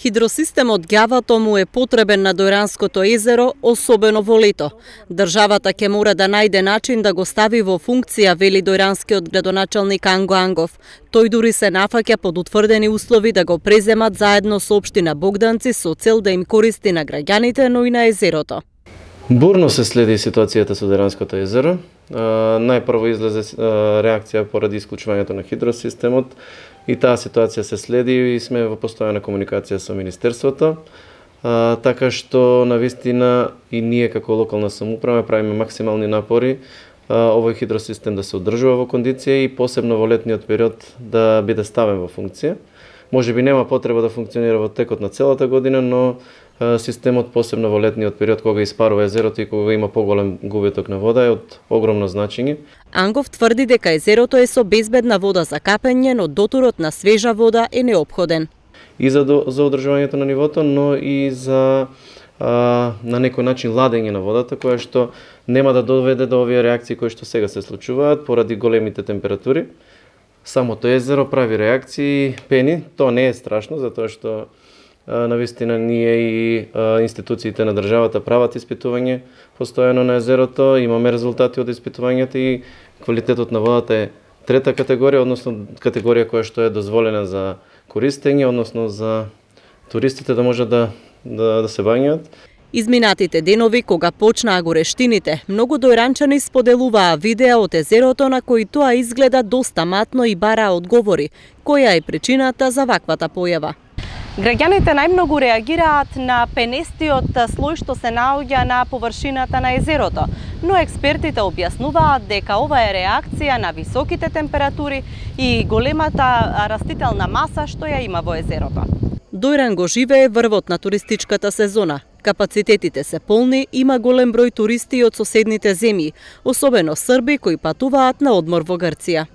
Хидросистемот Ѓавато му е потребен на Дојранското езеро, особено во лето. Државата ќе мора да најде начин да го стави во функција, вели дојранскиот градоначалник Анго Ангов. Тој дури се нафаќа под утврдени услови да го преземат заедно со општина Богданци со цел да им користи на граѓаните, но и на езерото. Бурно се следи ситуацијата со Дојранското езеро. Најпрво излезе реакција поради исклучувањето на хидросистемот и таа ситуација се следи и сме во постојана комуникација со Министерството. Така што навистина и ние како локална самоуправа правиме максимални напори овој хидросистем да се одржува во кондиција и посебно во летниот период да биде ставен во функција. Може би нема потреба да функционира во текот на целата година, но системот посебно во летниот период кога испарува езерото и кога има поголем губиток на вода е од огромно значење. Ангов тврди дека езерото е со безбедна вода за капење, но дотурот на свежа вода е неопходен. И за одржувањето на нивото, но и за на некој начин ладење на водата, која што нема да доведе до овие реакции кои што сега се случуваат поради големите температури. Самото езеро прави реакции, пени, тоа не е страшно, затоа што навистина ние и институциите на државата прават испитување постојано на езерото, имаме резултати од испитувањата и квалитетот на водата е трета категорија, односно категорија која што е дозволена за користење, односно за туристите да можат да се бањаат. Изминатите денови, кога почнаа горештините, многу дојранчани споделуваа видеа од езерото на кои тоа изгледа доста матно и бараа одговори. Која е причината за ваквата појава? Граѓаните најмногу реагираат на пенестиот слој што се наоѓа на површината на езерото, но експертите објаснуваат дека ова е реакција на високите температури и големата растителна маса што ја има во езерото. Дојран го живее врвот на туристичката сезона. Капацитетите се полни, има голем број туристи од соседните земји, особено срби кои патуваат на одмор во Грција.